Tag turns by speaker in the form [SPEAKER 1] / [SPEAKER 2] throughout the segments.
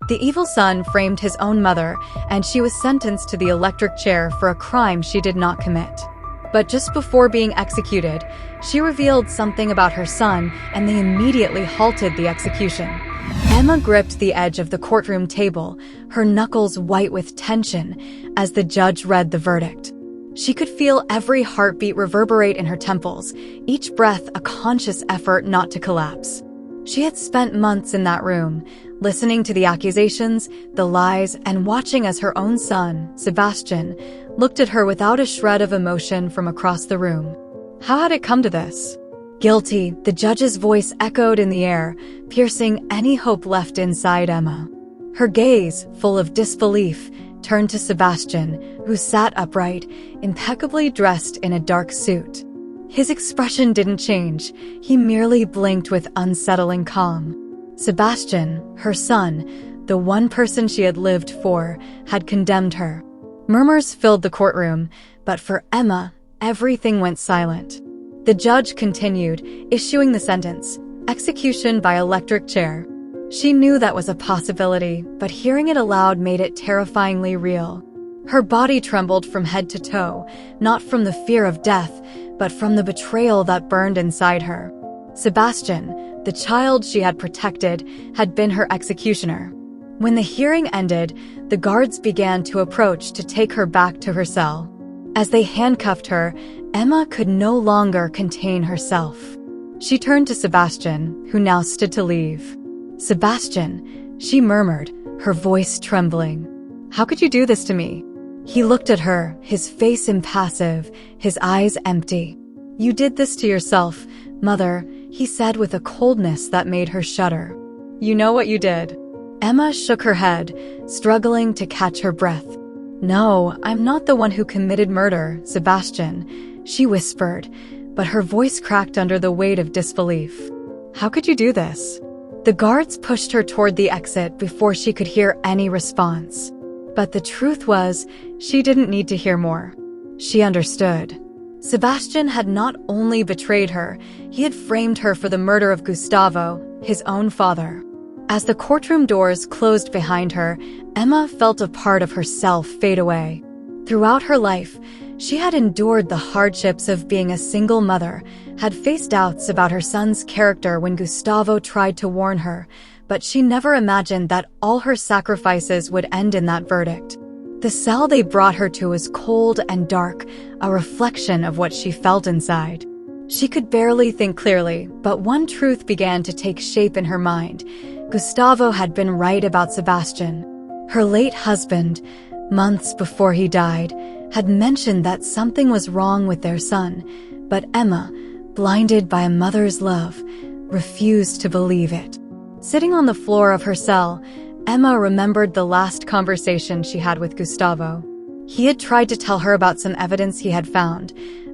[SPEAKER 1] The evil son framed his own mother, and she was sentenced to the electric chair for a crime she did not commit. But just before being executed, she revealed something about her son, and they immediately halted the execution. Emma gripped the edge of the courtroom table, her knuckles white with tension, as the judge read the verdict. She could feel every heartbeat reverberate in her temples, each breath a conscious effort not to collapse. She had spent months in that room, listening to the accusations, the lies, and watching as her own son, Sebastian, looked at her without a shred of emotion from across the room. How had it come to this? Guilty, the judge's voice echoed in the air, piercing any hope left inside Emma. Her gaze, full of disbelief, turned to Sebastian, who sat upright, impeccably dressed in a dark suit. His expression didn't change, he merely blinked with unsettling calm. Sebastian, her son, the one person she had lived for, had condemned her. Murmurs filled the courtroom, but for Emma, everything went silent. The judge continued, issuing the sentence, execution by electric chair. She knew that was a possibility, but hearing it aloud made it terrifyingly real. Her body trembled from head to toe, not from the fear of death, but from the betrayal that burned inside her. Sebastian, the child she had protected, had been her executioner. When the hearing ended, the guards began to approach to take her back to her cell. As they handcuffed her, Emma could no longer contain herself. She turned to Sebastian, who now stood to leave. "Sebastian," she murmured, her voice trembling. "How could you do this to me?" He looked at her, his face impassive, his eyes empty. "You did this to yourself, Mother," he said with a coldness that made her shudder. "You know what you did." Emma shook her head, struggling to catch her breath. "No, I'm not the one who committed murder, Sebastian," she whispered, but her voice cracked under the weight of disbelief. "How could you do this?" The guards pushed her toward the exit before she could hear any response. But the truth was, she didn't need to hear more. She understood. Sebastian had not only betrayed her, he had framed her for the murder of Gustavo, his own father. As the courtroom doors closed behind her, Emma felt a part of herself fade away. Throughout her life, she had endured the hardships of being a single mother, had faced doubts about her son's character when Gustavo tried to warn her, but she never imagined that all her sacrifices would end in that verdict. The cell they brought her to was cold and dark, a reflection of what she felt inside. She could barely think clearly, but one truth began to take shape in her mind. Gustavo had been right about Sebastian. Her late husband, months before he died, had mentioned that something was wrong with their son, but Emma, blinded by a mother's love, refused to believe it. Sitting on the floor of her cell, Emma remembered the last conversation she had with Gustavo. He had tried to tell her about some evidence he had found,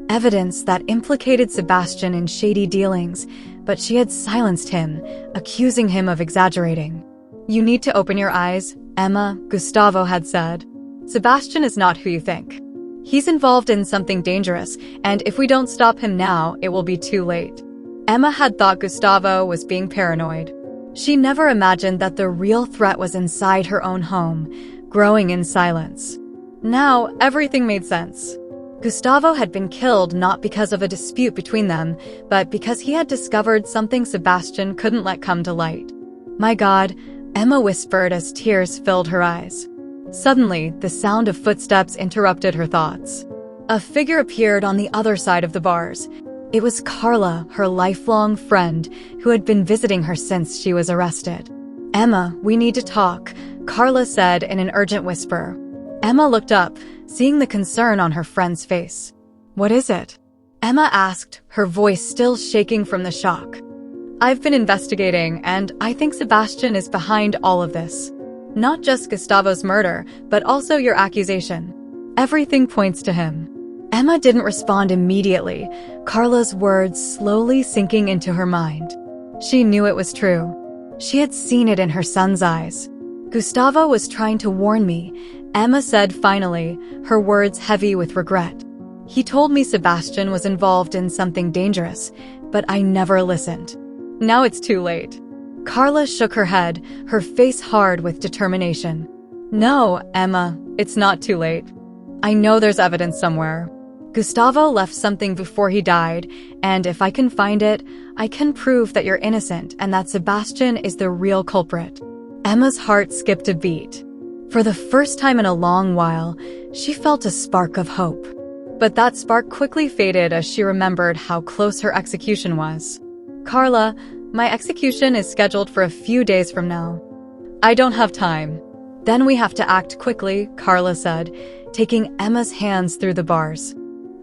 [SPEAKER 1] evidence that implicated Sebastian in shady dealings, but she had silenced him, accusing him of exaggerating. "You need to open your eyes, Emma," Gustavo had said. "Sebastian is not who you think. He's involved in something dangerous, and if we don't stop him now, it will be too late." Emma had thought Gustavo was being paranoid. She never imagined that the real threat was inside her own home, growing in silence. Now, everything made sense. Gustavo had been killed not because of a dispute between them, but because he had discovered something Sebastian couldn't let come to light. "My God," Emma whispered as tears filled her eyes. Suddenly, the sound of footsteps interrupted her thoughts. A figure appeared on the other side of the bars. It was Carla, her lifelong friend, who had been visiting her since she was arrested. "Emma, we need to talk," Carla said in an urgent whisper. Emma looked up, seeing the concern on her friend's face. "What is it?" Emma asked, her voice still shaking from the shock. "I've been investigating, and I think Sebastian is behind all of this. Not just Gustavo's murder, but also your accusation. Everything points to him." Emma didn't respond immediately, Carla's words slowly sinking into her mind. She knew it was true. She had seen it in her son's eyes. "Gustavo was trying to warn me," Emma said finally, her words heavy with regret. "He told me Sebastian was involved in something dangerous, but I never listened. Now it's too late." Carla shook her head, her face hard with determination. No, Emma, it's not too late. I know there's evidence somewhere. Gustavo left something before he died, and if I can find it, I can prove that you're innocent and that Sebastian is the real culprit. Emma's heart skipped a beat. For the first time in a long while, she felt a spark of hope. But that spark quickly faded as she remembered how close her execution was. Carla, my execution is scheduled for a few days from now. I don't have time. Then we have to act quickly, Carla said, taking Emma's hands through the bars.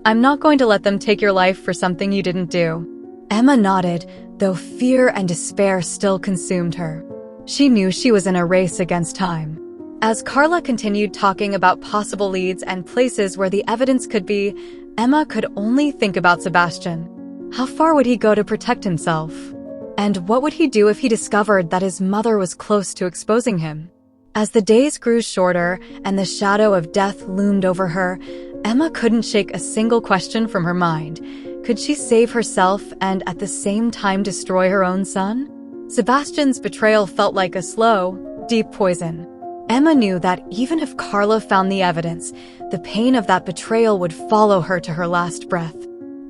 [SPEAKER 1] I'm not going to let them take your life for something you didn't do. Emma nodded, though fear and despair still consumed her. She knew she was in a race against time. As Carla continued talking about possible leads and places where the evidence could be, Emma could only think about Sebastian. How far would he go to protect himself? And what would he do if he discovered that his mother was close to exposing him? As the days grew shorter and the shadow of death loomed over her, Emma couldn't shake a single question from her mind. Could she save herself and at the same time destroy her own son? Sebastian's betrayal felt like a slow, deep poison. Emma knew that even if Carla found the evidence, the pain of that betrayal would follow her to her last breath.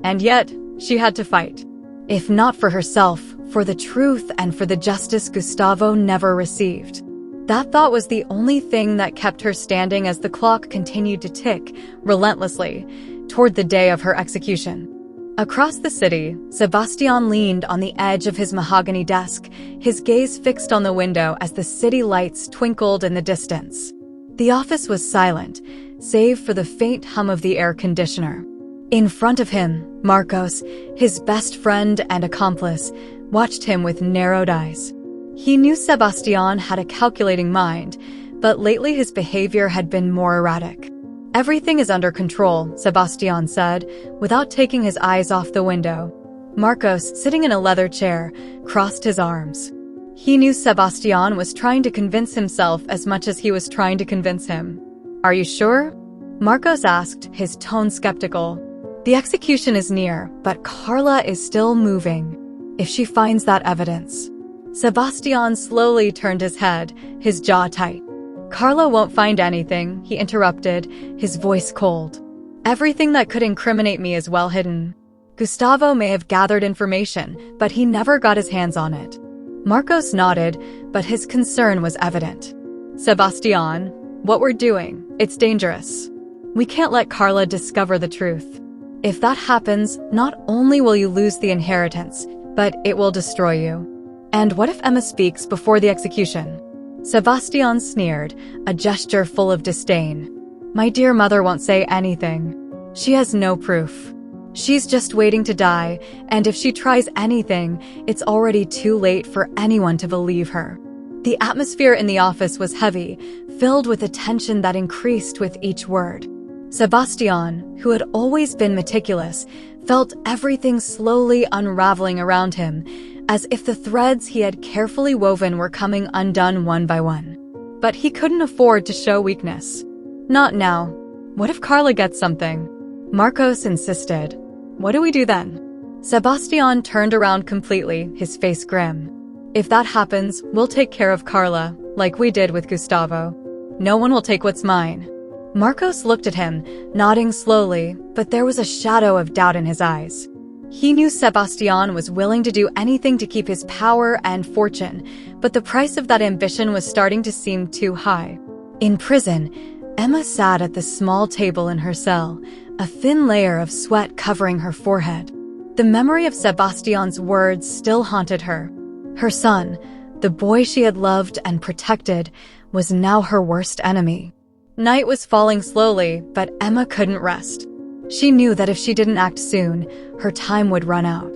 [SPEAKER 1] And yet, she had to fight. If not for herself, for the truth and for the justice Gustavo never received. That thought was the only thing that kept her standing as the clock continued to tick, relentlessly, toward the day of her execution. Across the city, Sebastian leaned on the edge of his mahogany desk, his gaze fixed on the window as the city lights twinkled in the distance. The office was silent, save for the faint hum of the air conditioner. In front of him, Marcos, his best friend and accomplice, watched him with narrowed eyes. He knew Sebastian had a calculating mind, but lately his behavior had been more erratic. Everything is under control, Sebastian said, without taking his eyes off the window. Marcos, sitting in a leather chair, crossed his arms. He knew Sebastian was trying to convince himself as much as he was trying to convince him. Are you sure? Marcos asked, his tone skeptical. The execution is near, but Carla is still moving. If she finds that evidence. Sebastian slowly turned his head, his jaw tight. Carla won't find anything, he interrupted, his voice cold. Everything that could incriminate me is well hidden. Gustavo may have gathered information, but he never got his hands on it. Marcos nodded, but his concern was evident. Sebastian, what we're doing, it's dangerous. We can't let Carla discover the truth. If that happens, not only will you lose the inheritance, but it will destroy you. And what if Emma speaks before the execution? Sebastian sneered, a gesture full of disdain. My dear mother won't say anything. She has no proof. She's just waiting to die, and if she tries anything, it's already too late for anyone to believe her. The atmosphere in the office was heavy, filled with a tension that increased with each word. Sebastian, who had always been meticulous, felt everything slowly unraveling around him, as if the threads he had carefully woven were coming undone one by one. But he couldn't afford to show weakness. Not now. What if Carla gets something? Marcos insisted. What do we do then? Sebastian turned around completely, his face grim. If that happens, we'll take care of Carla, like we did with Gustavo. No one will take what's mine. Marcos looked at him, nodding slowly, but there was a shadow of doubt in his eyes. He knew Sebastian was willing to do anything to keep his power and fortune, but the price of that ambition was starting to seem too high. In prison, Emma sat at the small table in her cell, a thin layer of sweat covering her forehead. The memory of Sebastian's words still haunted her. Her son, the boy she had loved and protected, was now her worst enemy. Night was falling slowly, but Emma couldn't rest. She knew that if she didn't act soon, her time would run out.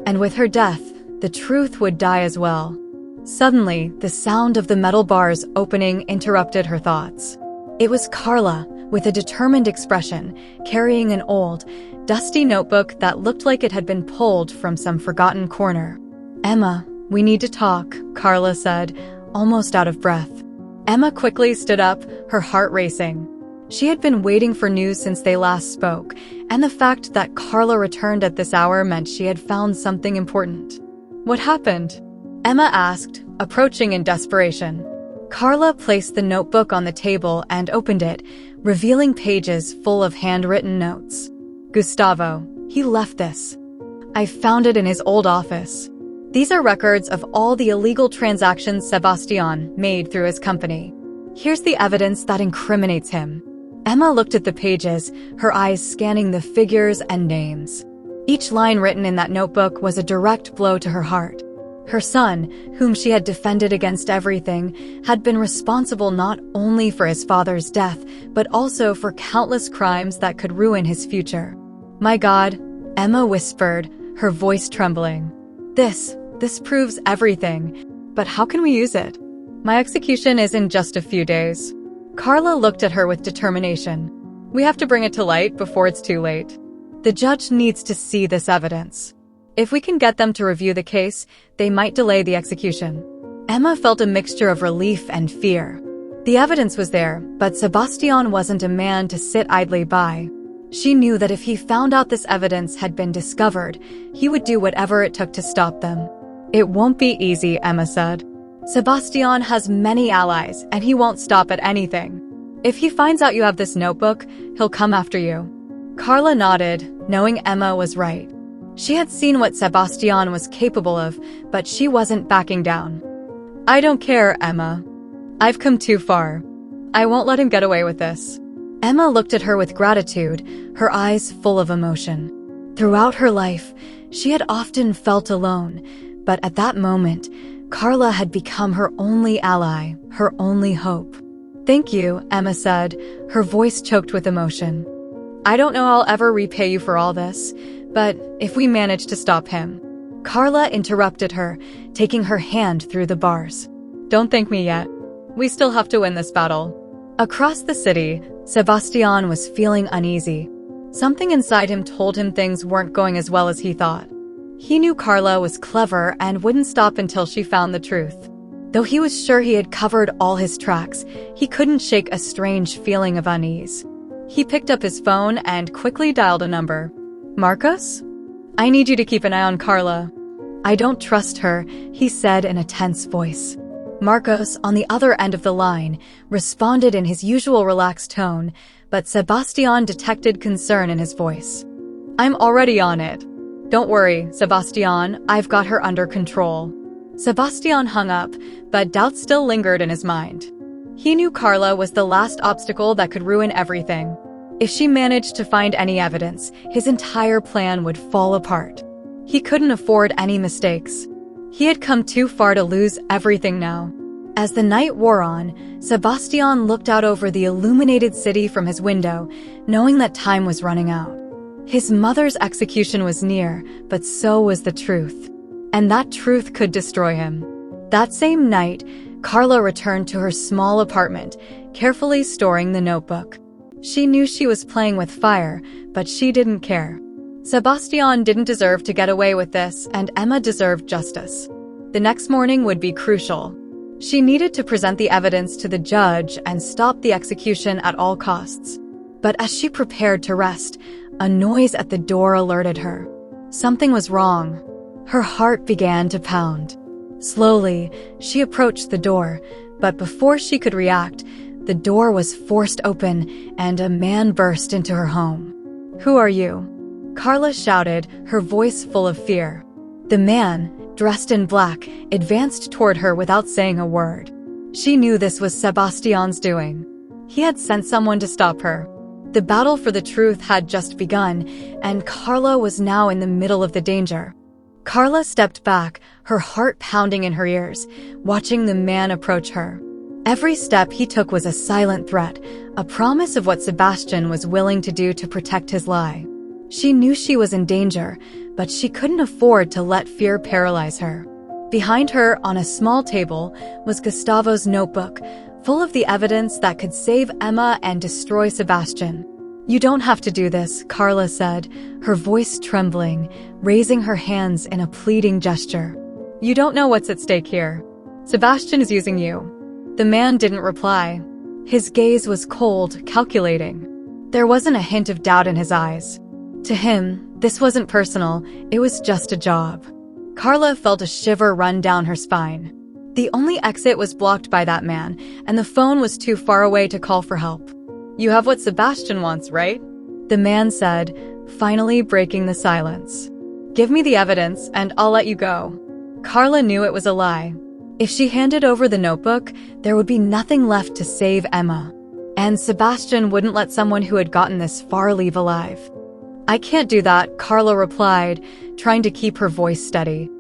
[SPEAKER 1] And with her death, the truth would die as well. Suddenly, the sound of the metal bars opening interrupted her thoughts. It was Carla, with a determined expression, carrying an old, dusty notebook that looked like it had been pulled from some forgotten corner. Emma, we need to talk, Carla said, almost out of breath. Emma quickly stood up, her heart racing. She had been waiting for news since they last spoke, and the fact that Carla returned at this hour meant she had found something important. What happened? Emma asked, approaching in desperation. Carla placed the notebook on the table and opened it, revealing pages full of handwritten notes. Gustavo, he left this. I found it in his old office. These are records of all the illegal transactions Sebastian made through his company. Here's the evidence that incriminates him. Emma looked at the pages, her eyes scanning the figures and names. Each line written in that notebook was a direct blow to her heart. Her son, whom she had defended against everything, had been responsible not only for his father's death, but also for countless crimes that could ruin his future. My God, Emma whispered, her voice trembling. This proves everything, but how can we use it? My execution is in just a few days. Carla looked at her with determination. We have to bring it to light before it's too late. The judge needs to see this evidence. If we can get them to review the case, they might delay the execution. Emma felt a mixture of relief and fear. The evidence was there, but Sebastian wasn't a man to sit idly by. She knew that if he found out this evidence had been discovered, he would do whatever it took to stop them. It won't be easy, Emma said. Sebastian has many allies, and he won't stop at anything. If he finds out you have this notebook, he'll come after you. Carla nodded, knowing Emma was right. She had seen what Sebastian was capable of, but she wasn't backing down. I don't care, Emma. I've come too far. I won't let him get away with this. Emma looked at her with gratitude, her eyes full of emotion. Throughout her life, she had often felt alone, but at that moment, Carla had become her only ally, her only hope. Thank you, Emma said, her voice choked with emotion. I don't know I'll ever repay you for all this, but if we manage to stop him. Carla interrupted her, taking her hand through the bars. Don't thank me yet. We still have to win this battle. Across the city, Sebastian was feeling uneasy. Something inside him told him things weren't going as well as he thought. He knew Carla was clever and wouldn't stop until she found the truth. Though he was sure he had covered all his tracks, he couldn't shake a strange feeling of unease. He picked up his phone and quickly dialed a number. Marcos? I need you to keep an eye on Carla. I don't trust her, he said in a tense voice. Marcos, on the other end of the line, responded in his usual relaxed tone, but Sebastian detected concern in his voice. I'm already on it. Don't worry, Sebastian, I've got her under control. Sebastian hung up, but doubt still lingered in his mind. He knew Carla was the last obstacle that could ruin everything. If she managed to find any evidence, his entire plan would fall apart. He couldn't afford any mistakes. He had come too far to lose everything now. As the night wore on, Sebastian looked out over the illuminated city from his window, knowing that time was running out. His mother's execution was near, but so was the truth. And that truth could destroy him. That same night, Carla returned to her small apartment, carefully storing the notebook. She knew she was playing with fire, but she didn't care. Sebastian didn't deserve to get away with this, and Emma deserved justice. The next morning would be crucial. She needed to present the evidence to the judge and stop the execution at all costs. But as she prepared to rest, a noise at the door alerted her. Something was wrong. Her heart began to pound. Slowly, she approached the door, but before she could react, the door was forced open and a man burst into her home. Who are you? Carla shouted, her voice full of fear. The man, dressed in black, advanced toward her without saying a word. She knew this was Sebastian's doing. He had sent someone to stop her. The battle for the truth had just begun, and Carla was now in the middle of the danger. Carla stepped back, her heart pounding in her ears, watching the man approach her. Every step he took was a silent threat, a promise of what Sebastian was willing to do to protect his lie. She knew she was in danger, but she couldn't afford to let fear paralyze her. Behind her, on a small table, was Gustavo's notebook, full of the evidence that could save Emma and destroy Sebastian. You don't have to do this, Carla said, her voice trembling, raising her hands in a pleading gesture. You don't know what's at stake here. Sebastian is using you. The man didn't reply. His gaze was cold, calculating. There wasn't a hint of doubt in his eyes. To him, this wasn't personal, it was just a job. Carla felt a shiver run down her spine. The only exit was blocked by that man, and the phone was too far away to call for help. "You have what Sebastian wants, right?" the man said, finally breaking the silence. "Give me the evidence, and I'll let you go." Carla knew it was a lie. If she handed over the notebook, there would be nothing left to save Emma. And Sebastian wouldn't let someone who had gotten this far leave alive. "I can't do that," Carla replied, trying to keep her voice steady.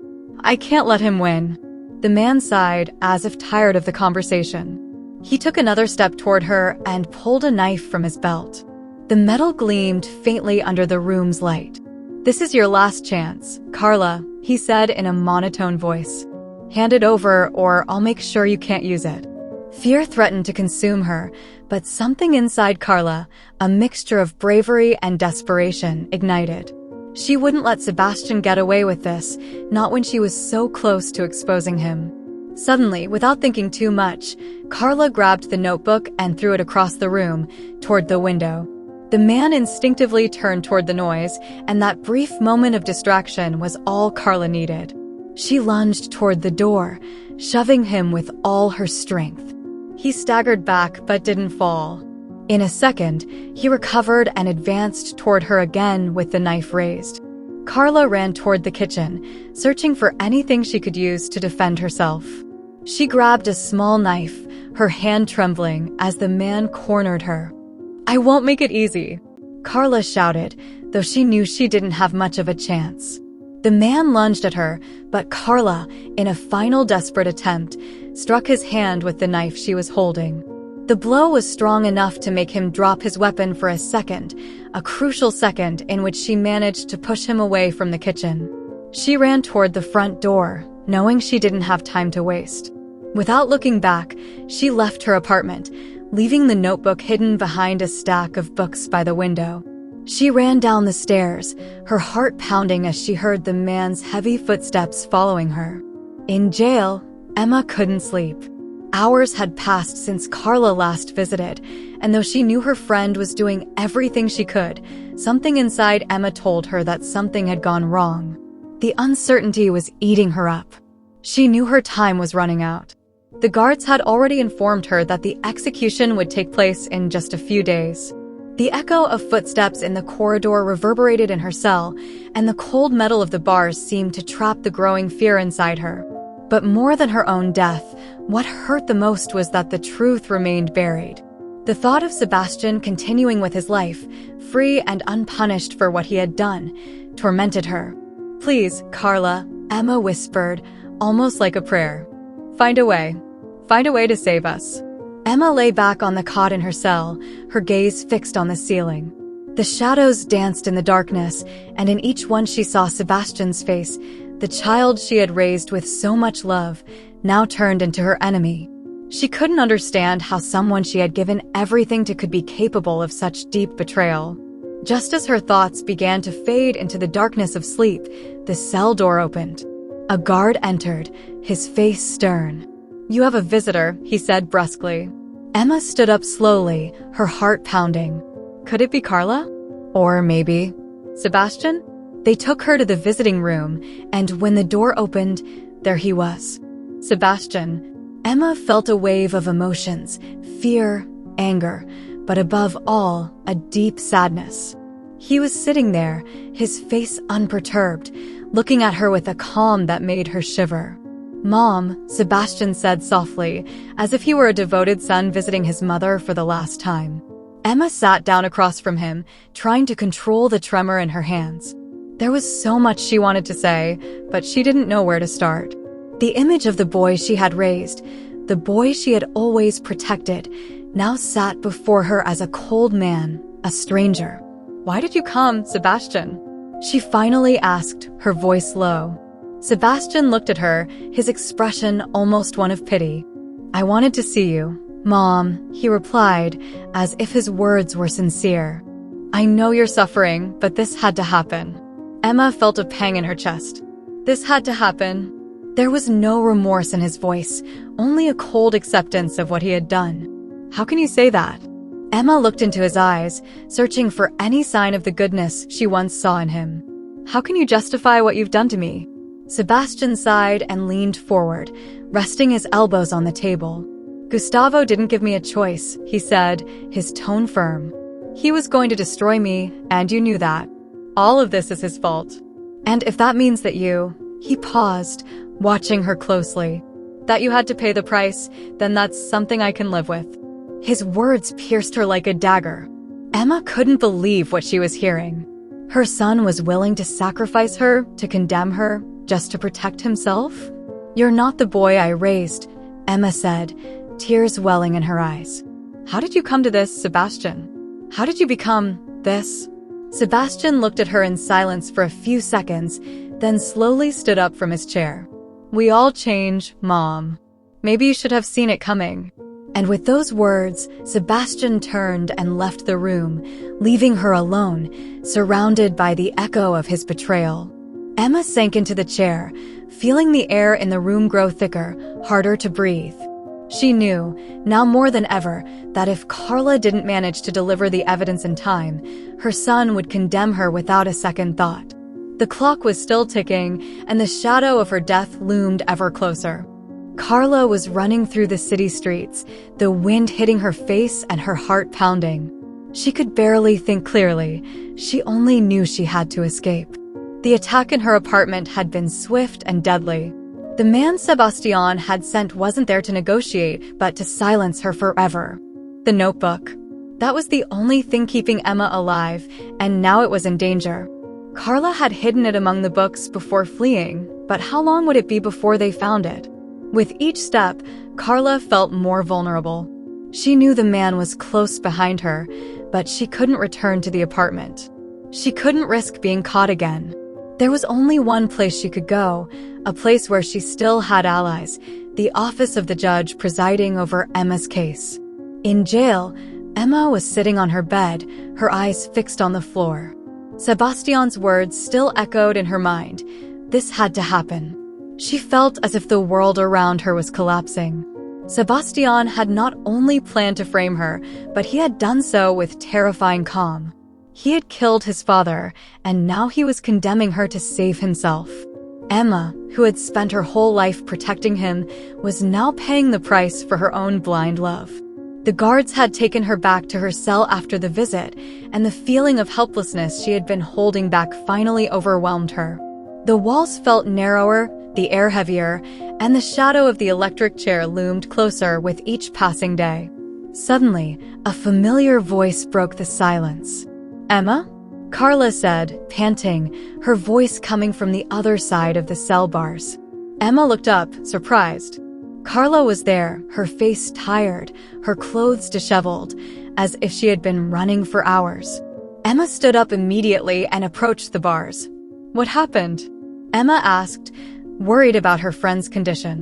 [SPEAKER 1] "I can't let him win." The man sighed, as if tired of the conversation. He took another step toward her and pulled a knife from his belt. The metal gleamed faintly under the room's light. "This is your last chance, Carla," he said in a monotone voice. "Hand it over, or I'll make sure you can't use it." Fear threatened to consume her, but something inside Carla, a mixture of bravery and desperation, ignited. She wouldn't let Sebastian get away with this, not when she was so close to exposing him. Suddenly, without thinking too much, Carla grabbed the notebook and threw it across the room, toward the window. The man instinctively turned toward the noise, and that brief moment of distraction was all Carla needed. She lunged toward the door, shoving him with all her strength. He staggered back but didn't fall. In a second, he recovered and advanced toward her again with the knife raised. Carla ran toward the kitchen, searching for anything she could use to defend herself. She grabbed a small knife, her hand trembling as the man cornered her. "I won't make it easy," Carla shouted, though she knew she didn't have much of a chance. The man lunged at her, but Carla, in a final desperate attempt, struck his hand with the knife she was holding. The blow was strong enough to make him drop his weapon for a second, a crucial second in which she managed to push him away from the kitchen. She ran toward the front door, knowing she didn't have time to waste. Without looking back, she left her apartment, leaving the notebook hidden behind a stack of books by the window. She ran down the stairs, her heart pounding as she heard the man's heavy footsteps following her. In jail, Emma couldn't sleep. Hours had passed since Carla last visited, and though she knew her friend was doing everything she could, something inside Emma told her that something had gone wrong. The uncertainty was eating her up. She knew her time was running out. The guards had already informed her that the execution would take place in just a few days. The echo of footsteps in the corridor reverberated in her cell, and the cold metal of the bars seemed to trap the growing fear inside her. But more than her own death, what hurt the most was that the truth remained buried. The thought of Sebastian continuing with his life, free and unpunished for what he had done, tormented her. "Please, Carla," Emma whispered, almost like a prayer. Find a way. Find a way to save us." Emma lay back on the cot in her cell, her gaze fixed on the ceiling. The shadows danced in the darkness, and in each one she saw Sebastian's face, the child she had raised with so much love, now turned into her enemy. She couldn't understand how someone she had given everything to could be capable of such deep betrayal. Just as her thoughts began to fade into the darkness of sleep, the cell door opened. A guard entered, his face stern. "You have a visitor," he said brusquely. Emma stood up slowly, her heart pounding. Could it be Carla? Or maybe Sebastian? They took her to the visiting room, and when the door opened, there he was. Sebastian. Emma felt a wave of emotions, fear, anger, but above all, a deep sadness. He was sitting there, his face unperturbed, looking at her with a calm that made her shiver. "Mom," Sebastian said softly, as if he were a devoted son visiting his mother for the last time. Emma sat down across from him, trying to control the tremor in her hands. There was so much she wanted to say, but she didn't know where to start. The image of the boy she had raised, the boy she had always protected, now sat before her as a cold man, a stranger. "Why did you come, Sebastian?" she finally asked, her voice low. Sebastian looked at her, his expression almost one of pity. "I wanted to see you, Mom," he replied, as if his words were sincere. "I know you're suffering, but this had to happen." Emma felt a pang in her chest. This had to happen. There was no remorse in his voice, only a cold acceptance of what he had done. "How can you say that?" Emma looked into his eyes, searching for any sign of the goodness she once saw in him. "How can you justify what you've done to me?" Sebastian sighed and leaned forward, resting his elbows on the table. "Gustavo didn't give me a choice," he said, his tone firm. "He was going to destroy me, and you knew that. All of this is his fault. And if that means that you—" He paused, watching her closely. "That you had to pay the price, then that's something I can live with." His words pierced her like a dagger. Emma couldn't believe what she was hearing. Her son was willing to sacrifice her, to condemn her, just to protect himself? "You're not the boy I raised," Emma said, tears welling in her eyes. "How did you come to this, Sebastian? How did you become this?" Sebastian looked at her in silence for a few seconds, then slowly stood up from his chair. "We all change, Mom. Maybe you should have seen it coming." And with those words, Sebastian turned and left the room, leaving her alone, surrounded by the echo of his betrayal. Emma sank into the chair, feeling the air in the room grow thicker, harder to breathe. She knew, now more than ever, that if Carla didn't manage to deliver the evidence in time, her son would condemn her without a second thought. The clock was still ticking, and the shadow of her death loomed ever closer. Carla was running through the city streets, the wind hitting her face and her heart pounding. She could barely think clearly. She only knew she had to escape. The attack in her apartment had been swift and deadly. The man Sebastian had sent wasn't there to negotiate, but to silence her forever. The notebook. That was the only thing keeping Emma alive, and now it was in danger. Carla had hidden it among the books before fleeing, but how long would it be before they found it? With each step, Carla felt more vulnerable. She knew the man was close behind her, but she couldn't return to the apartment. She couldn't risk being caught again. There was only one place she could go, a place where she still had allies, the office of the judge presiding over Emma's case. In jail, Emma was sitting on her bed, her eyes fixed on the floor. Sebastian's words still echoed in her mind. This had to happen. She felt as if the world around her was collapsing. Sebastian had not only planned to frame her, but he had done so with terrifying calm. He had killed his father, and now he was condemning her to save himself. Emma, who had spent her whole life protecting him, was now paying the price for her own blind love. The guards had taken her back to her cell after the visit, and the feeling of helplessness she had been holding back finally overwhelmed her. The walls felt narrower, the air heavier, and the shadow of the electric chair loomed closer with each passing day. Suddenly, a familiar voice broke the silence. "Emma?" Carla said, panting, her voice coming from the other side of the cell bars. Emma looked up, surprised. Carla was there, her face tired, her clothes disheveled, as if she had been running for hours. Emma stood up immediately and approached the bars. "What happened?" Emma asked, worried about her friend's condition.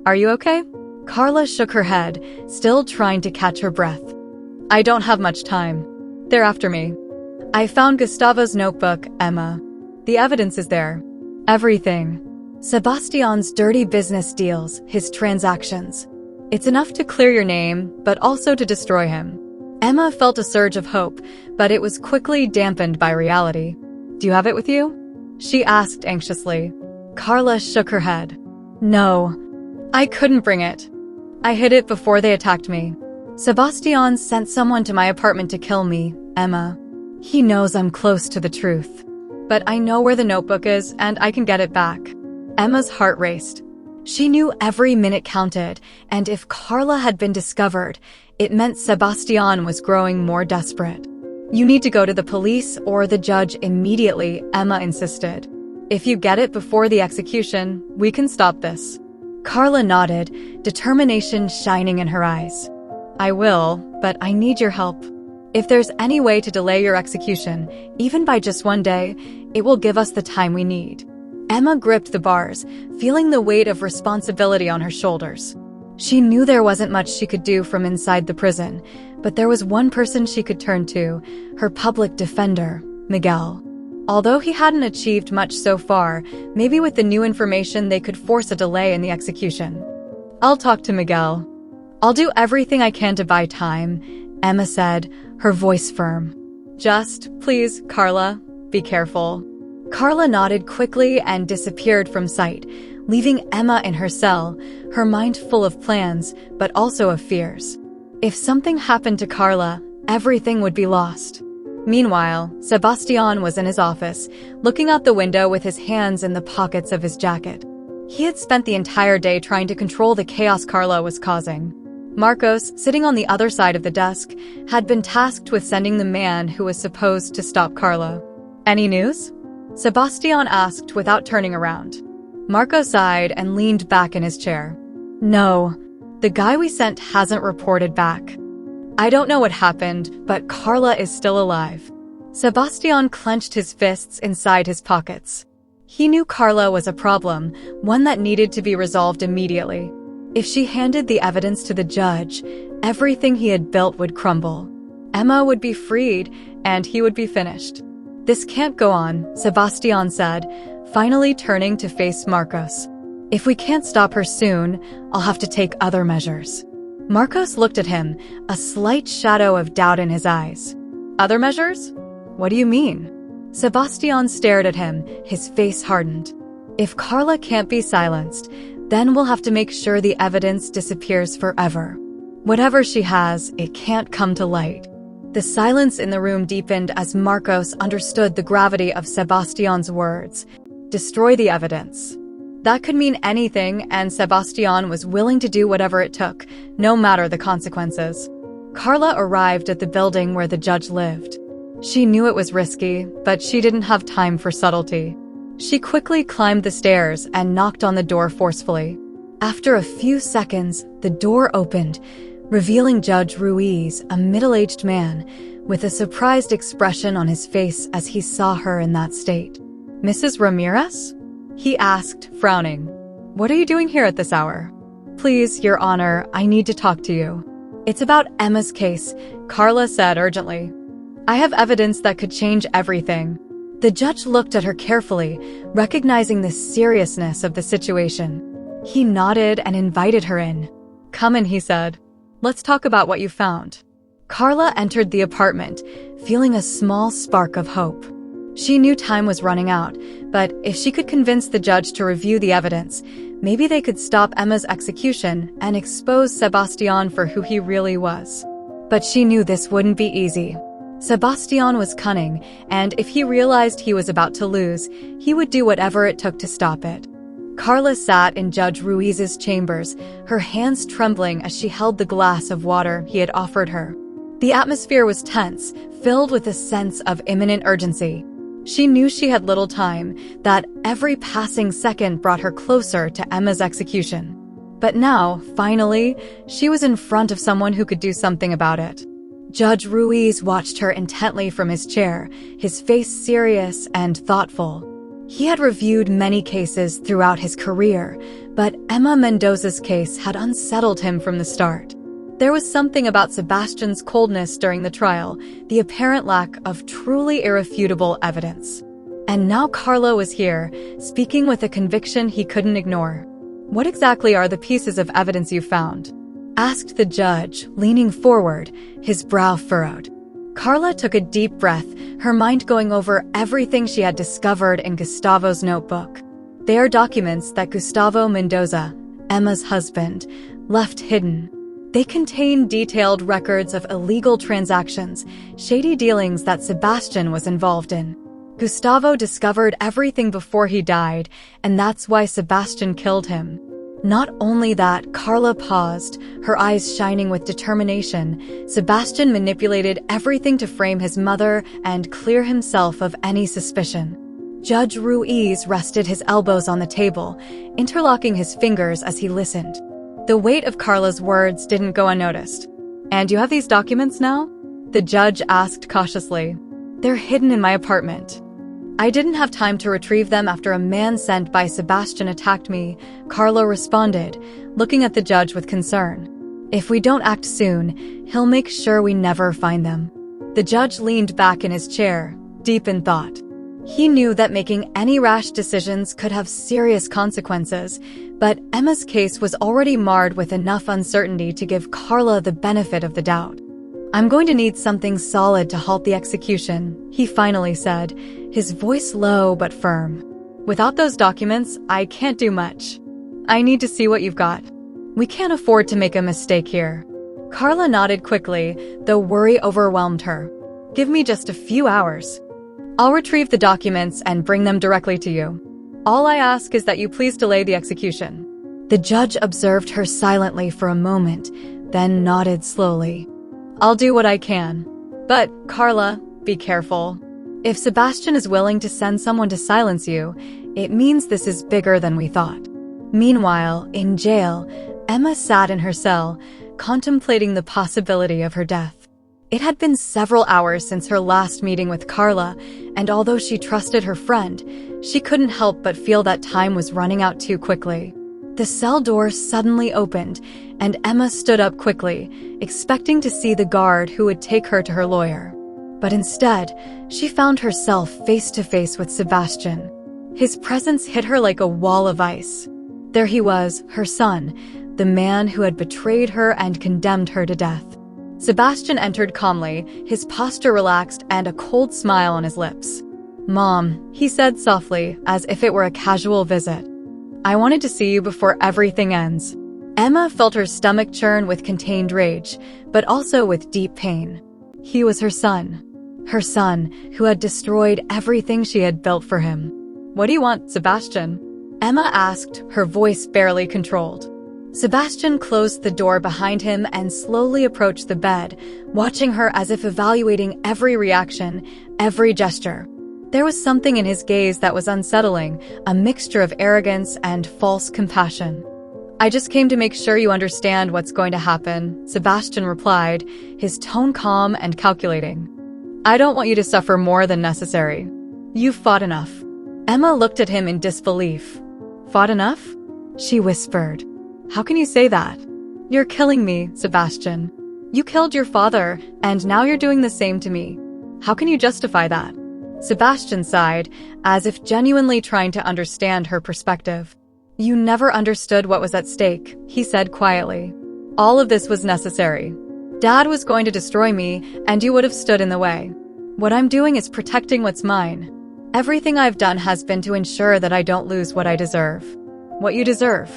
[SPEAKER 1] "Are you okay?" Carla shook her head, still trying to catch her breath. "I don't have much time. They're after me. I found Gustavo's notebook, Emma. The evidence is there. Everything. Sebastian's dirty business deals, his transactions. It's enough to clear your name, but also to destroy him." Emma felt a surge of hope, but it was quickly dampened by reality. "Do you have it with you?" she asked anxiously. Carla shook her head. "No, I couldn't bring it. I hid it before they attacked me. Sebastian sent someone to my apartment to kill me, Emma. He knows I'm close to the truth. But I know where the notebook is, and I can get it back." Emma's heart raced. She knew every minute counted, and if Carla had been discovered, it meant Sebastian was growing more desperate. "You need to go to the police or the judge immediately," Emma insisted. "If you get it before the execution, we can stop this." Carla nodded, determination shining in her eyes. "I will, but I need your help. If there's any way to delay your execution, even by just one day, it will give us the time we need." Emma gripped the bars, feeling the weight of responsibility on her shoulders. She knew there wasn't much she could do from inside the prison, but there was one person she could turn to, her public defender, Miguel. Although he hadn't achieved much so far, maybe with the new information they could force a delay in the execution. "I'll talk to Miguel. I'll do everything I can to buy time," Emma said, her voice firm. "Just, please, Carla, be careful." Carla nodded quickly and disappeared from sight, leaving Emma in her cell, her mind full of plans, but also of fears. If something happened to Carla, everything would be lost. Meanwhile, Sebastian was in his office, looking out the window with his hands in the pockets of his jacket. He had spent the entire day trying to control the chaos Carla was causing. Marcos, sitting on the other side of the desk, had been tasked with sending the man who was supposed to stop Carla. "Any news?" Sebastian asked without turning around. Marcos sighed and leaned back in his chair. "No, the guy we sent hasn't reported back. I don't know what happened, but Carla is still alive." Sebastian clenched his fists inside his pockets. He knew Carla was a problem, one that needed to be resolved immediately. If she handed the evidence to the judge, everything he had built would crumble. Emma would be freed, and he would be finished. "This can't go on," Sebastian said, finally turning to face Marcos. "If we can't stop her soon, I'll have to take other measures." Marcos looked at him, a slight shadow of doubt in his eyes. "Other measures? What do you mean?" Sebastian stared at him, his face hardened. "If Carla can't be silenced, then we'll have to make sure the evidence disappears forever. Whatever she has, it can't come to light." The silence in the room deepened as Marcos understood the gravity of Sebastian's words. Destroy the evidence. That could mean anything, and Sebastian was willing to do whatever it took, no matter the consequences. Carla arrived at the building where the judge lived. She knew it was risky, but she didn't have time for subtlety. She quickly climbed the stairs and knocked on the door forcefully. After a few seconds, the door opened, revealing Judge Ruiz, a middle-aged man, with a surprised expression on his face as he saw her in that state. "Mrs. Ramirez?" he asked, frowning. "What are you doing here at this hour?" "Please, Your Honor, I need to talk to you." "It's about Emma's case," Carla said urgently. "I have evidence that could change everything." The judge looked at her carefully, recognizing the seriousness of the situation. He nodded and invited her in. "Come in," he said. "Let's talk about what you found." Carla entered the apartment, feeling a small spark of hope. She knew time was running out, but if she could convince the judge to review the evidence, maybe they could stop Emma's execution and expose Sebastian for who he really was. But she knew this wouldn't be easy. Sebastian was cunning, and if he realized he was about to lose, he would do whatever it took to stop it. Carla sat in Judge Ruiz's chambers, her hands trembling as she held the glass of water he had offered her. The atmosphere was tense, filled with a sense of imminent urgency. She knew she had little time, that every passing second brought her closer to Emma's execution. But now, finally, she was in front of someone who could do something about it. Judge Ruiz watched her intently from his chair, his face serious and thoughtful. He had reviewed many cases throughout his career, but Emma Mendoza's case had unsettled him from the start. There was something about Sebastian's coldness during the trial, the apparent lack of truly irrefutable evidence. And now Carla was here, speaking with a conviction he couldn't ignore. "What exactly are the pieces of evidence you found?" asked the judge, leaning forward, his brow furrowed. Carla took a deep breath, her mind going over everything she had discovered in Gustavo's notebook. They are documents that Gustavo Mendoza, Emma's husband, left hidden. They contain detailed records of illegal transactions, shady dealings that Sebastian was involved in. Gustavo discovered everything before he died, and that's why Sebastian killed him. Not only that, Carla paused, her eyes shining with determination. Sebastian manipulated everything to frame his mother and clear himself of any suspicion. Judge Ruiz rested his elbows on the table, interlocking his fingers as he listened. The weight of Carla's words didn't go unnoticed. "And you have these documents now?" the judge asked cautiously. "They're hidden in my apartment. I didn't have time to retrieve them after a man sent by Sebastian attacked me," Carla responded, looking at the judge with concern. "If we don't act soon, he'll make sure we never find them." The judge leaned back in his chair, deep in thought. He knew that making any rash decisions could have serious consequences, but Emma's case was already marred with enough uncertainty to give Carla the benefit of the doubt. "I'm going to need something solid to halt the execution," he finally said, his voice low but firm. Without those documents, I can't do much. I need to see what you've got. We can't afford to make a mistake here. Carla nodded quickly, though worry overwhelmed her. Give me just a few hours. I'll retrieve the documents and bring them directly to you. All I ask is that you please delay the execution. The judge observed her silently for a moment, then nodded slowly. I'll do what I can. But, Carla, be careful. If Sebastian is willing to send someone to silence you, it means this is bigger than we thought. Meanwhile, in jail, Emma sat in her cell, contemplating the possibility of her death. It had been several hours since her last meeting with Carla, and although she trusted her friend, she couldn't help but feel that time was running out too quickly. The cell door suddenly opened, and Emma stood up quickly, expecting to see the guard who would take her to her lawyer. But instead, she found herself face to face with Sebastian. His presence hit her like a wall of ice. There he was, her son, the man who had betrayed her and condemned her to death. Sebastian entered calmly, his posture relaxed and a cold smile on his lips. "Mom," he said softly, as if it were a casual visit. "I wanted to see you before everything ends." Emma felt her stomach churn with contained rage, but also with deep pain. He was her son who had destroyed everything she had built for him. "What do you want, Sebastian?" Emma asked, her voice barely controlled. Sebastian closed the door behind him and slowly approached the bed, watching her as if evaluating every reaction, every gesture. There was something in his gaze that was unsettling, a mixture of arrogance and false compassion. "I just came to make sure you understand what's going to happen," Sebastian replied, his tone calm and calculating. "I don't want you to suffer more than necessary. You've fought enough." Emma looked at him in disbelief. "Fought enough?" she whispered. "How can you say that? You're killing me, Sebastian. You killed your father, and now you're doing the same to me. How can you justify that?" Sebastian sighed, as if genuinely trying to understand her perspective. "You never understood what was at stake," he said quietly. "All of this was necessary. Dad was going to destroy me, and you would have stood in the way. What I'm doing is protecting what's mine. Everything I've done has been to ensure that I don't lose what I deserve." "What you deserve?"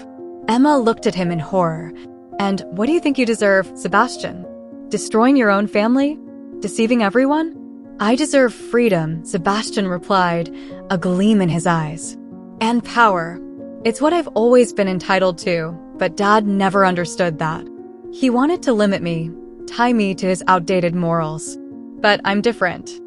[SPEAKER 1] Emma looked at him in horror. "And what do you think you deserve, Sebastian? Destroying your own family? Deceiving everyone?" "I deserve freedom," Sebastian replied, a gleam in his eyes. "And power. It's what I've always been entitled to, but Dad never understood that. He wanted to limit me, tie me to his outdated morals. But I'm different.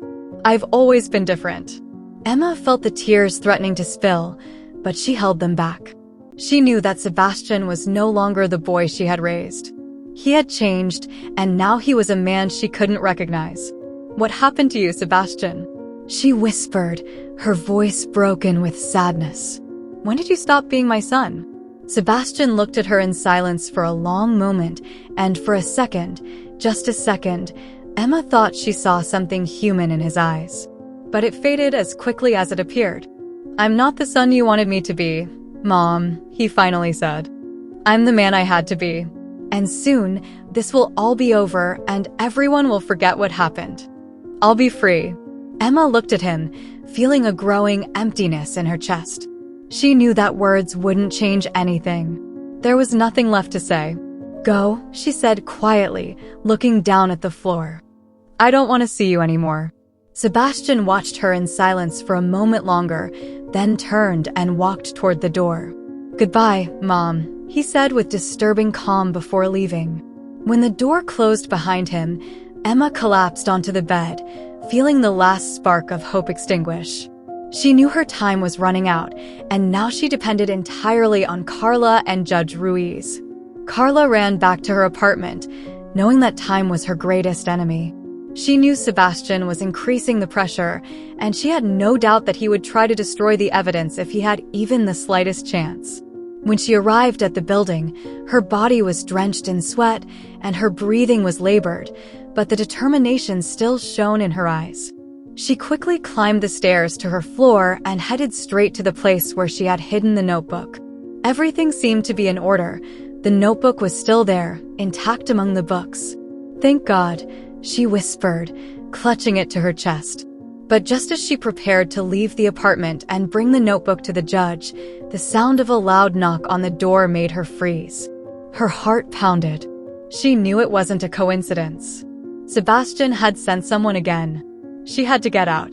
[SPEAKER 1] I've always been different." Emma felt the tears threatening to spill, but she held them back. She knew that Sebastian was no longer the boy she had raised. He had changed, and now he was a man she couldn't recognize. "What happened to you, Sebastian?" she whispered, her voice broken with sadness. "When did you stop being my son?" Sebastian looked at her in silence for a long moment, and for a second, just a second, Emma thought she saw something human in his eyes. But it faded as quickly as it appeared. "I'm not the son you wanted me to be, Mom," he finally said. "I'm the man I had to be. And soon, this will all be over and everyone will forget what happened. I'll be free." Emma looked at him, feeling a growing emptiness in her chest. She knew that words wouldn't change anything. There was nothing left to say. "Go," she said quietly, looking down at the floor. "I don't want to see you anymore." Sebastian watched her in silence for a moment longer, then turned and walked toward the door. "Goodbye, Mom," he said with disturbing calm before leaving. When the door closed behind him, Emma collapsed onto the bed, feeling the last spark of hope extinguish. She knew her time was running out, and now she depended entirely on Carla and Judge Ruiz. Carla ran back to her apartment, knowing that time was her greatest enemy. She knew Sebastian was increasing the pressure, and she had no doubt that he would try to destroy the evidence if he had even the slightest chance. When she arrived at the building, her body was drenched in sweat and her breathing was labored, but the determination still shone in her eyes. She quickly climbed the stairs to her floor and headed straight to the place where she had hidden the notebook. Everything seemed to be in order. The notebook was still there, intact among the books. "Thank God," she whispered, clutching it to her chest. But just as she prepared to leave the apartment and bring the notebook to the judge, the sound of a loud knock on the door made her freeze. Her heart pounded. She knew it wasn't a coincidence. Sebastian had sent someone again. She had to get out.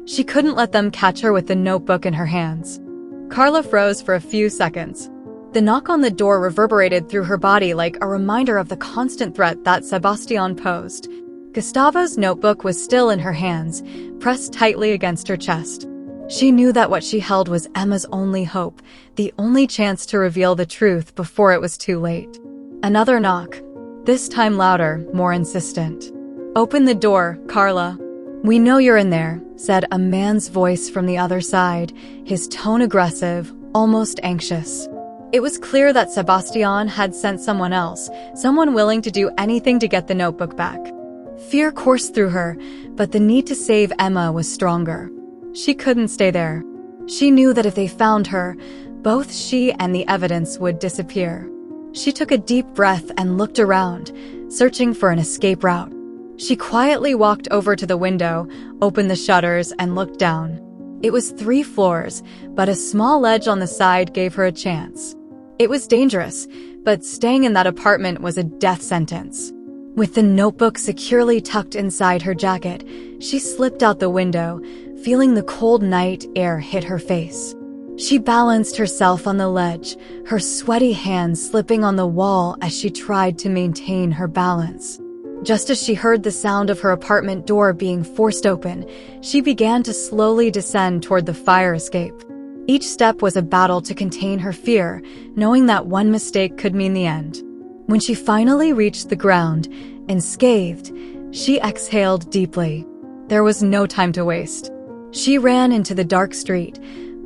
[SPEAKER 1] She couldn't let them catch her with the notebook in her hands. Carla froze for a few seconds. The knock on the door reverberated through her body like a reminder of the constant threat that Sebastian posed. Gustavo's notebook was still in her hands, pressed tightly against her chest. She knew that what she held was Emma's only hope, the only chance to reveal the truth before it was too late. Another knock. This time louder, more insistent. "Open the door, Carla." "We know you're in there," said a man's voice from the other side, his tone aggressive, almost anxious. It was clear that Sebastian had sent someone else, someone willing to do anything to get the notebook back. Fear coursed through her, but the need to save Emma was stronger. She couldn't stay there. She knew that if they found her, both she and the evidence would disappear. She took a deep breath and looked around, searching for an escape route. She quietly walked over to the window, opened the shutters, and looked down. It was 3 floors, but a small ledge on the side gave her a chance. It was dangerous, but staying in that apartment was a death sentence. With the notebook securely tucked inside her jacket, she slipped out the window, feeling the cold night air hit her face. She balanced herself on the ledge, her sweaty hands slipping on the wall as she tried to maintain her balance. Just as she heard the sound of her apartment door being forced open, she began to slowly descend toward the fire escape. Each step was a battle to contain her fear, knowing that one mistake could mean the end. When she finally reached the ground, unscathed, she exhaled deeply. There was no time to waste. She ran into the dark street,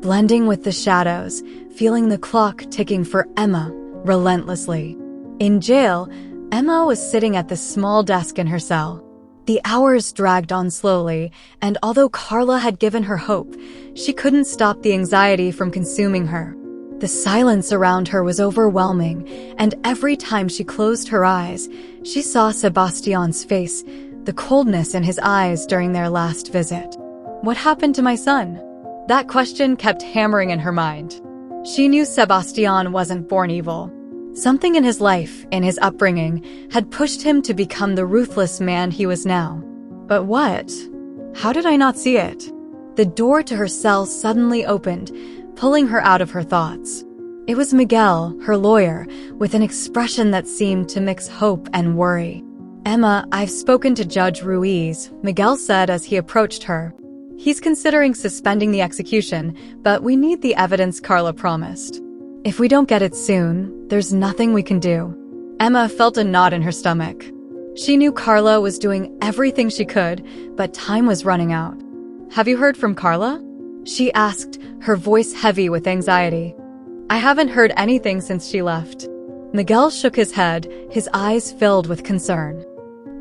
[SPEAKER 1] blending with the shadows, feeling the clock ticking for Emma relentlessly. In jail, Emma was sitting at the small desk in her cell. The hours dragged on slowly, and although Carla had given her hope, she couldn't stop the anxiety from consuming her. The silence around her was overwhelming, and every time she closed her eyes, she saw Sebastian's face, the coldness in his eyes during their last visit. What happened to my son? That question kept hammering in her mind. She knew Sebastian wasn't born evil. Something in his life, in his upbringing, had pushed him to become the ruthless man he was now. But what? How did I not see it? The door to her cell suddenly opened, pulling her out of her thoughts. It was Miguel, her lawyer, with an expression that seemed to mix hope and worry. "Emma, I've spoken to Judge Ruiz," Miguel said as he approached her. "He's considering suspending the execution, but we need the evidence Carla promised. If we don't get it soon, there's nothing we can do." Emma felt a knot in her stomach. She knew Carla was doing everything she could, but time was running out. "Have you heard from Carla?" she asked, her voice heavy with anxiety. "I haven't heard anything since she left." Miguel shook his head, his eyes filled with concern.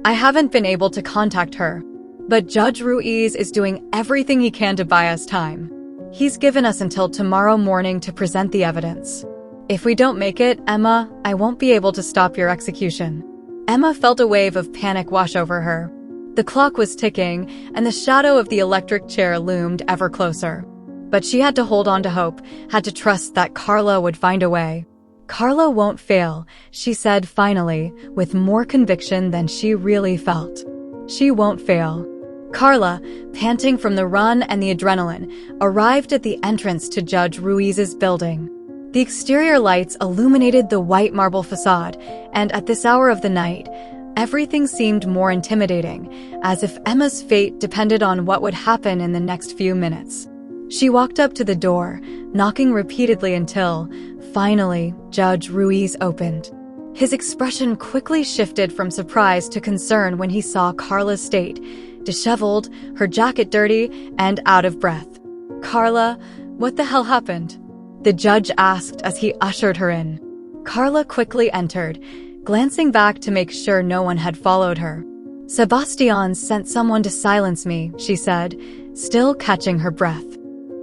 [SPEAKER 1] "I haven't been able to contact her, but Judge Ruiz is doing everything he can to buy us time. He's given us until tomorrow morning to present the evidence. If we don't make it, Emma, I won't be able to stop your execution." Emma felt a wave of panic wash over her. The clock was ticking, and the shadow of the electric chair loomed ever closer. But she had to hold on to hope, had to trust that Carla would find a way. "Carla won't fail," she said finally, with more conviction than she really felt. "She won't fail." Carla, panting from the run and the adrenaline, arrived at the entrance to Judge Ruiz's building. The exterior lights illuminated the white marble facade, and at this hour of the night, everything seemed more intimidating, as if Emma's fate depended on what would happen in the next few minutes. She walked up to the door, knocking repeatedly until, finally, Judge Ruiz opened. His expression quickly shifted from surprise to concern when he saw Carla's state, disheveled, her jacket dirty, and out of breath. "Carla, what the hell happened?" the judge asked as he ushered her in. Carla quickly entered, glancing back to make sure no one had followed her. "Sebastian sent someone to silence me," she said, still catching her breath.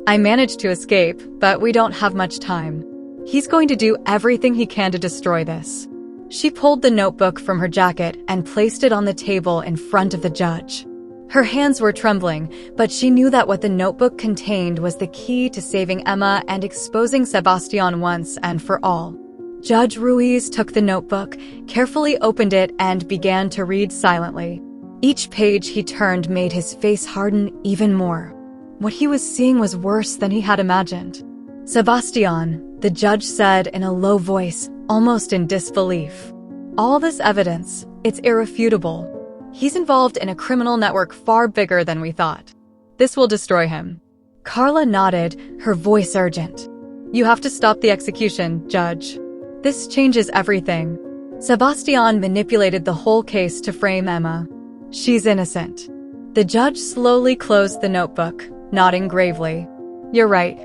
[SPEAKER 1] "I managed to escape, but we don't have much time. He's going to do everything he can to destroy this." She pulled the notebook from her jacket and placed it on the table in front of the judge. Her hands were trembling, but she knew that what the notebook contained was the key to saving Emma and exposing Sebastian once and for all. Judge Ruiz took the notebook, carefully opened it, and began to read silently. Each page he turned made his face harden even more. What he was seeing was worse than he had imagined. "Sebastian," the judge said in a low voice, almost in disbelief. "All this evidence, it's irrefutable. He's involved in a criminal network far bigger than we thought. This will destroy him." Carla nodded, her voice urgent. "You have to stop the execution, Judge. This changes everything." Sebastian manipulated the whole case to frame Emma. "She's innocent." The judge slowly closed the notebook, nodding gravely. "You're right.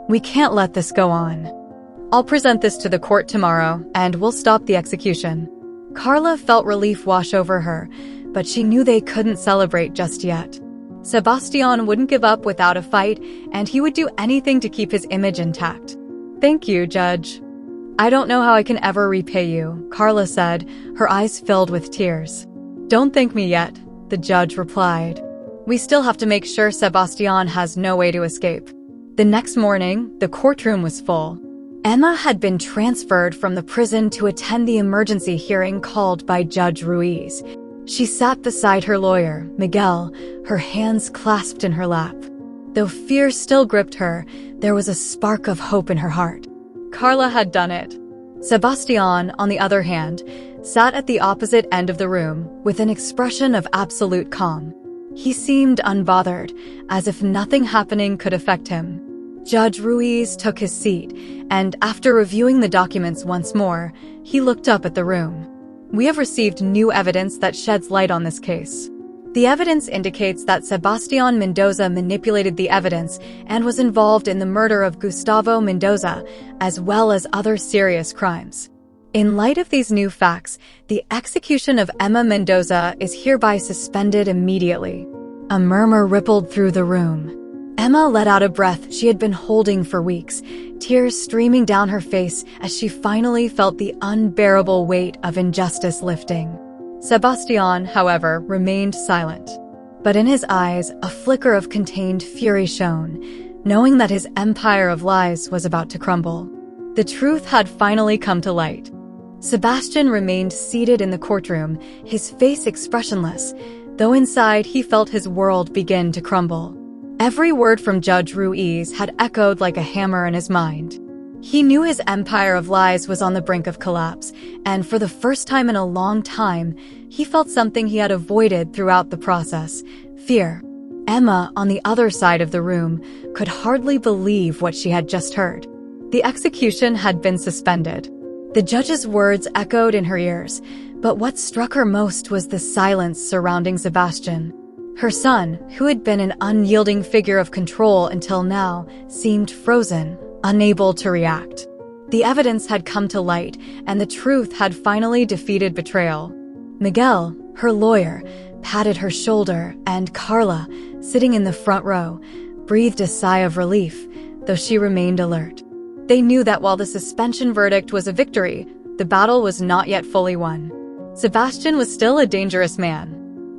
[SPEAKER 1] We can't let this go on. I'll present this to the court tomorrow, and we'll stop the execution." Carla felt relief wash over her, but she knew they couldn't celebrate just yet. Sebastian wouldn't give up without a fight, and he would do anything to keep his image intact. "Thank you, Judge." "I don't know how I can ever repay you," Carla said, her eyes filled with tears. "Don't thank me yet," the judge replied. "We still have to make sure Sebastian has no way to escape." The next morning, the courtroom was full. Emma had been transferred from the prison to attend the emergency hearing called by Judge Ruiz. She sat beside her lawyer, Miguel, her hands clasped in her lap. Though fear still gripped her, there was a spark of hope in her heart. Carla had done it. Sebastian, on the other hand, sat at the opposite end of the room with an expression of absolute calm. He seemed unbothered, as if nothing happening could affect him. Judge Ruiz took his seat, and after reviewing the documents once more, he looked up at the room. "We have received new evidence that sheds light on this case. The evidence indicates that Sebastian Mendoza manipulated the evidence and was involved in the murder of Gustavo Mendoza, as well as other serious crimes. In light of these new facts, the execution of Emma Mendoza is hereby suspended immediately." A murmur rippled through the room. Emma let out a breath she had been holding for weeks, tears streaming down her face as she finally felt the unbearable weight of injustice lifting. Sebastian, however, remained silent. But in his eyes, a flicker of contained fury shone, knowing that his empire of lies was about to crumble. The truth had finally come to light. Sebastian remained seated in the courtroom, his face expressionless, though inside he felt his world begin to crumble. Every word from Judge Ruiz had echoed like a hammer in his mind. He knew his empire of lies was on the brink of collapse, and for the first time in a long time, he felt something he had avoided throughout the process: fear. Emma, on the other side of the room, could hardly believe what she had just heard. The execution had been suspended. The judge's words echoed in her ears, but what struck her most was the silence surrounding Sebastian. Her son, who had been an unyielding figure of control until now, seemed frozen, unable to react. The evidence had come to light, and the truth had finally defeated betrayal. Miguel, her lawyer, patted her shoulder, and Carla, sitting in the front row, breathed a sigh of relief, though she remained alert. They knew that while the suspension verdict was a victory, the battle was not yet fully won. Sebastian was still a dangerous man.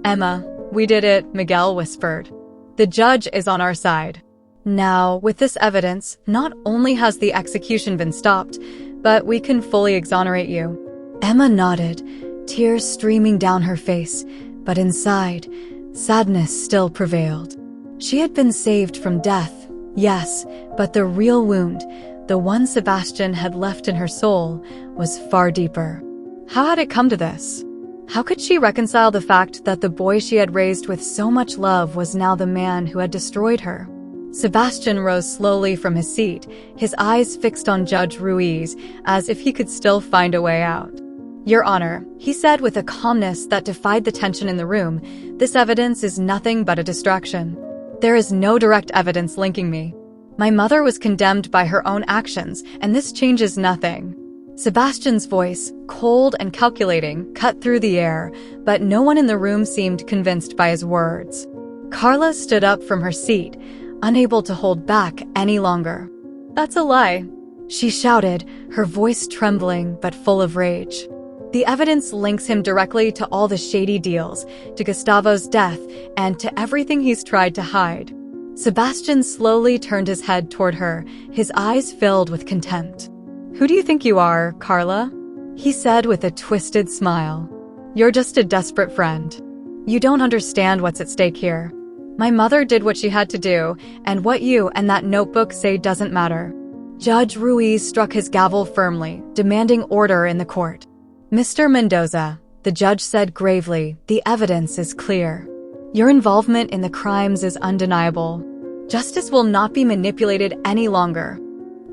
[SPEAKER 1] "Emma, we did it," Miguel whispered. "The judge is on our side." Now, with this evidence, not only has the execution been stopped, but we can fully exonerate you. Emma nodded, tears streaming down her face, but inside, sadness still prevailed. She had been saved from death, yes, but the real wound, the one Sebastian had left in her soul, was far deeper. How had it come to this? How could she reconcile the fact that the boy she had raised with so much love was now the man who had destroyed her? Sebastian rose slowly from his seat, his eyes fixed on Judge Ruiz, as if he could still find a way out. "Your Honor," he said with a calmness that defied the tension in the room, "this evidence is nothing but a distraction. There is no direct evidence linking me. My mother was condemned by her own actions, and this changes nothing." Sebastian's voice, cold and calculating, cut through the air, but no one in the room seemed convinced by his words. Carla stood up from her seat, unable to hold back any longer. "That's a lie," she shouted, her voice trembling but full of rage. The evidence links him directly to all the shady deals, to Gustavo's death, and to everything he's tried to hide. Sebastian slowly turned his head toward her, his eyes filled with contempt. "Who do you think you are, Carla?" he said with a twisted smile. "You're just a desperate friend. You don't understand what's at stake here. My mother did what she had to do, and what you and that notebook say doesn't matter." Judge Ruiz struck his gavel firmly, demanding order in the court. "Mr. Mendoza," the judge said gravely, "the evidence is clear. Your involvement in the crimes is undeniable. Justice will not be manipulated any longer.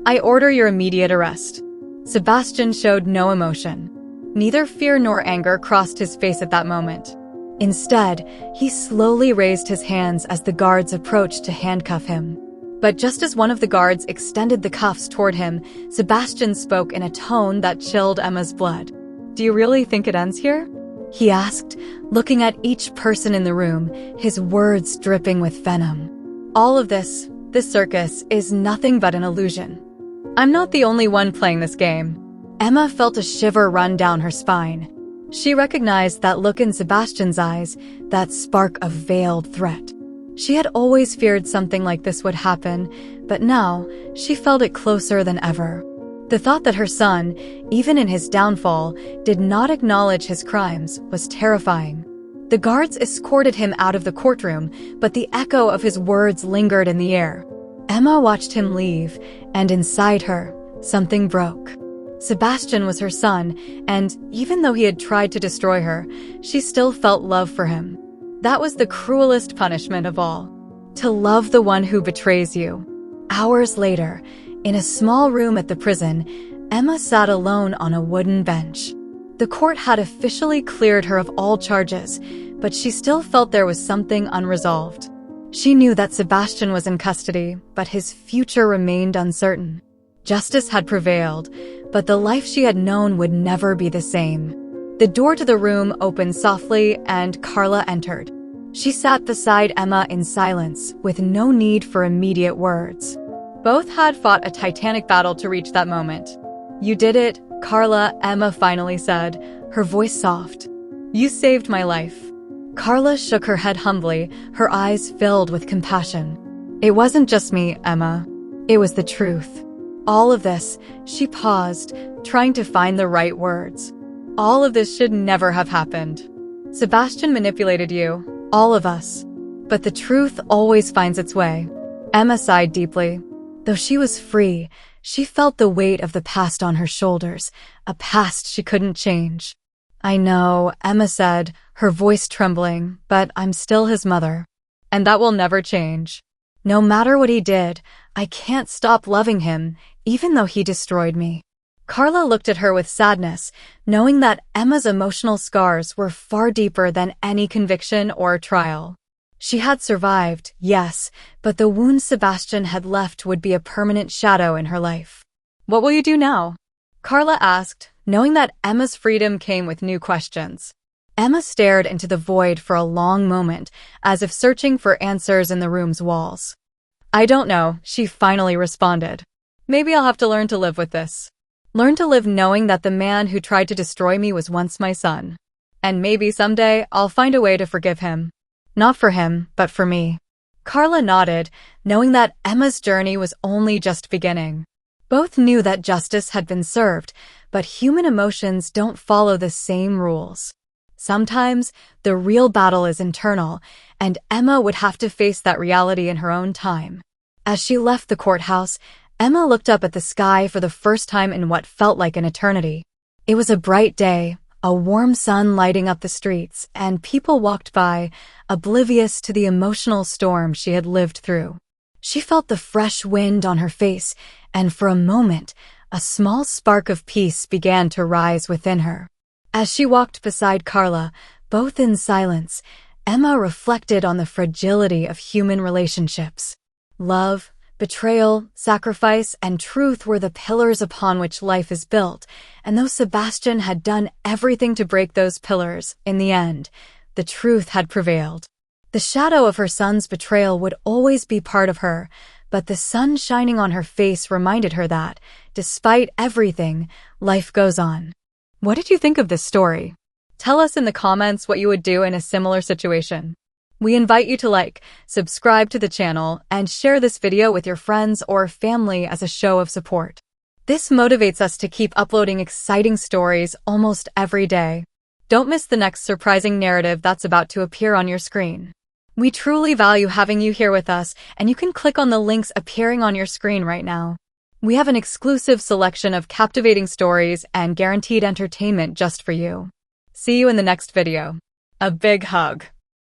[SPEAKER 1] I order your immediate arrest." Sebastian showed no emotion. Neither fear nor anger crossed his face at that moment. Instead, he slowly raised his hands as the guards approached to handcuff him. But just as one of the guards extended the cuffs toward him, Sebastian spoke in a tone that chilled Emma's blood. "Do you really think it ends here?" he asked, looking at each person in the room, his words dripping with venom. "All of this circus, is nothing but an illusion. I'm not the only one playing this game." Emma felt a shiver run down her spine. She recognized that look in Sebastian's eyes, that spark of veiled threat. She had always feared something like this would happen, but now she felt it closer than ever. The thought that her son, even in his downfall, did not acknowledge his crimes was terrifying. The guards escorted him out of the courtroom, but the echo of his words lingered in the air. Emma watched him leave, and inside her, something broke. Sebastian was her son, and even though he had tried to destroy her, she still felt love for him. That was the cruelest punishment of all. To love the one who betrays you. Hours later, in a small room at the prison, Emma sat alone on a wooden bench. The court had officially cleared her of all charges, but she still felt there was something unresolved. She knew that Sebastian was in custody, but his future remained uncertain. Justice had prevailed, but the life she had known would never be the same. The door to the room opened softly, and Carla entered. She sat beside Emma in silence, with no need for immediate words. Both had fought a titanic battle to reach that moment. "You did it, Carla," Emma finally said, her voice soft. "You saved my life." Carla shook her head humbly, her eyes filled with compassion. "It wasn't just me, Emma. It was the truth. All of this," she paused, trying to find the right words. "All of this should never have happened. Sebastian manipulated you, all of us. But the truth always finds its way." Emma sighed deeply. Though she was free, she felt the weight of the past on her shoulders, a past she couldn't change. "I know," Emma said, her voice trembling, "but I'm still his mother. And that will never change. No matter what he did, I can't stop loving him, even though he destroyed me." Carla looked at her with sadness, knowing that Emma's emotional scars were far deeper than any conviction or trial. She had survived, yes, but the wound Sebastian had left would be a permanent shadow in her life. "What will you do now?" Carla asked, knowing that Emma's freedom came with new questions. Emma stared into the void for a long moment, as if searching for answers in the room's walls. "I don't know," she finally responded. "Maybe I'll have to learn to live with this. Learn to live knowing that the man who tried to destroy me was once my son. And maybe someday I'll find a way to forgive him. Not for him, but for me." Carla nodded, knowing that Emma's journey was only just beginning. Both knew that justice had been served, but human emotions don't follow the same rules. Sometimes, the real battle is internal, and Emma would have to face that reality in her own time. As she left the courthouse, Emma looked up at the sky for the first time in what felt like an eternity. It was a bright day, a warm sun lighting up the streets, and people walked by, oblivious to the emotional storm she had lived through. She felt the fresh wind on her face, and for a moment, a small spark of peace began to rise within her. As she walked beside Carla, both in silence, Emma reflected on the fragility of human relationships. Love, betrayal, sacrifice, and truth were the pillars upon which life is built, and though Sebastian had done everything to break those pillars, in the end, the truth had prevailed. The shadow of her son's betrayal would always be part of her, but the sun shining on her face reminded her that, despite everything, life goes on. What did you think of this story? Tell us in the comments what you would do in a similar situation. We invite you to like, subscribe to the channel, and share this video with your friends or family as a show of support. This motivates us to keep uploading exciting stories almost every day. Don't miss the next surprising narrative that's about to appear on your screen. We truly value having you here with us, and you can click on the links appearing on your screen right now. We have an exclusive selection of captivating stories and guaranteed entertainment just for you. See you in the next video. A big hug.